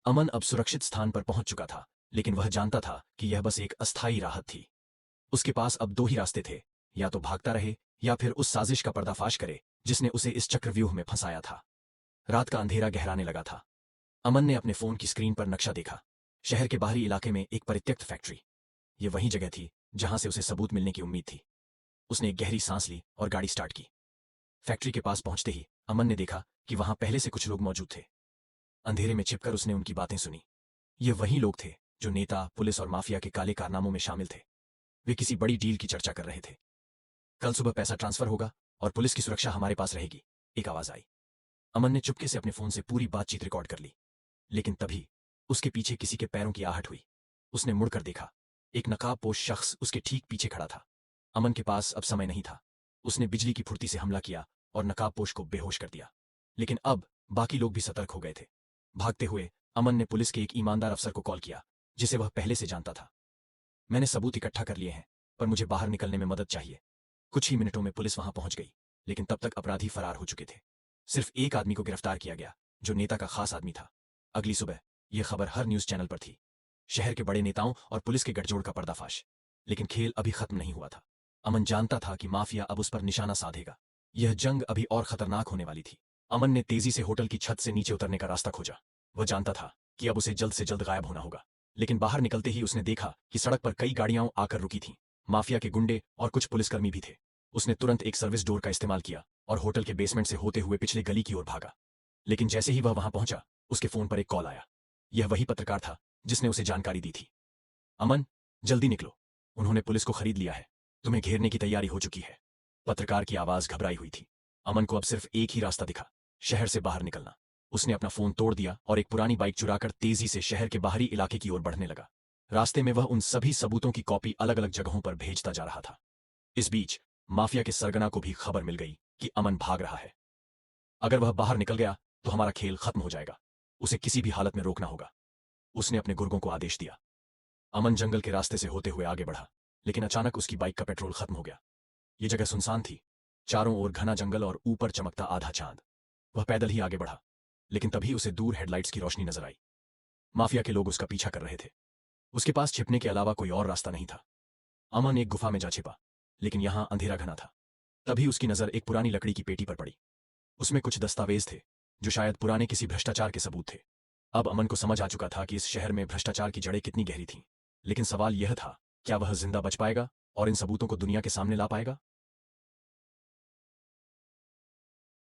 अमन अब सुरक्षित स्थान पर पहुंच चुका था, लेकिन वह जानता था कि यह बस एक अस्थायी राहत थी। उसके पास अब दो ही रास्ते थे, या तो भागता रहे या फिर उस साजिश का पर्दाफाश करे जिसने उसे इस चक्रव्यूह में फंसाया था। रात का अंधेरा गहराने लगा था। अमन ने अपने फोन की स्क्रीन पर नक्शा देखा। शहर के बाहरी इलाके में एक परित्यक्त फैक्ट्री। ये वही जगह थी जहां से उसे सबूत मिलने की उम्मीद थी। उसने एक गहरी सांस ली और गाड़ी स्टार्ट की। फैक्ट्री के पास पहुंचते ही अमन ने देखा कि वहां पहले से कुछ लोग मौजूद थे। अंधेरे में छिपकर उसने उनकी बातें सुनी। ये वही लोग थे जो नेता, पुलिस और माफिया के काले कारनामों में शामिल थे। वे किसी बड़ी डील की चर्चा कर रहे थे। कल सुबह पैसा ट्रांसफर होगा और पुलिस की सुरक्षा हमारे पास रहेगी, एक आवाज आई। अमन ने चुपके से अपने फोन से पूरी बातचीत रिकॉर्ड कर ली। लेकिन तभी उसके पीछे किसी के पैरों की आहट हुई। उसने मुड़कर देखा। एक नकाबपोश शख्स उसके ठीक पीछे खड़ा था। अमन के पास अब समय नहीं था। उसने बिजली की फुर्ती से हमला किया और नकाबपोश को बेहोश कर दिया। लेकिन अब बाकी लोग भी सतर्क हो गए थे। भागते हुए अमन ने पुलिस के एक ईमानदार अफसर को कॉल किया, जिसे वह पहले से जानता था। मैंने सबूत इकट्ठा कर लिए हैं, पर मुझे बाहर निकलने में मदद चाहिए। कुछ ही मिनटों में पुलिस वहां पहुंच गई, लेकिन तब तक अपराधी फरार हो चुके थे। सिर्फ एक आदमी को गिरफ्तार किया गया, जो नेता का खास आदमी था। अगली सुबह यह खबर हर न्यूज चैनल पर थी। शहर के बड़े नेताओं और पुलिस के गठजोड़ का पर्दाफाश। लेकिन खेल अभी खत्म नहीं हुआ था। अमन जानता था कि माफिया अब उस पर निशाना साधेगा। यह जंग अभी और खतरनाक होने वाली थी। अमन ने तेजी से होटल की छत से नीचे उतरने का रास्ता खोजा। वह जानता था कि अब उसे जल्द से जल्द गायब होना होगा। लेकिन बाहर निकलते ही उसने देखा कि सड़क पर कई गाड़ियां आकर रुकी थीं। माफिया के गुंडे और कुछ पुलिसकर्मी भी थे। उसने तुरंत एक सर्विस डोर का इस्तेमाल किया और होटल के बेसमेंट से होते हुए पिछले गली की ओर भागा। लेकिन जैसे ही वह वहां पहुंचा, उसके फोन पर एक कॉल आया। यह वही पत्रकार था जिसने उसे जानकारी दी थी। अमन, जल्दी निकलो, उन्होंने पुलिस को खरीद लिया है। तुम्हें घेरने की तैयारी हो चुकी है। पत्रकार की आवाज घबराई हुई थी। अमन को अब सिर्फ एक ही रास्ता दिखा, शहर से बाहर निकलना। उसने अपना फोन तोड़ दिया और एक पुरानी बाइक चुराकर तेजी से शहर के बाहरी इलाके की ओर बढ़ने लगा। रास्ते में वह उन सभी सबूतों की कॉपी अलग अलग जगहों पर भेजता जा रहा था। इस बीच माफिया के सरगना को भी खबर मिल गई कि अमन भाग रहा है। अगर वह बाहर निकल गया तो हमारा खेल खत्म हो जाएगा। उसे किसी भी हालत में रोकना होगा। उसने अपने गुर्गों को आदेश दिया। अमन जंगल के रास्ते से होते हुए आगे बढ़ा, लेकिन अचानक उसकी बाइक का पेट्रोल खत्म हो गया। ये जगह सुनसान थी। चारों ओर घना जंगल और ऊपर चमकता आधा चांद। वह पैदल ही आगे बढ़ा, लेकिन तभी उसे दूर हेडलाइट्स की रोशनी नजर आई। माफिया के लोग उसका पीछा कर रहे थे। उसके पास छिपने के अलावा कोई और रास्ता नहीं था। अमन एक गुफा में जा छिपा, लेकिन यहां अंधेरा घना था। तभी उसकी नजर एक पुरानी लकड़ी की पेटी पर पड़ी। उसमें कुछ दस्तावेज थे, जो शायद पुराने किसी भ्रष्टाचार के सबूत थे। अब अमन को समझ आ चुका था कि इस शहर में भ्रष्टाचार की जड़ें कितनी गहरी थीं। लेकिन सवाल यह था, क्या वह जिंदा बच पाएगा और इन सबूतों को दुनिया के सामने ला पाएगा?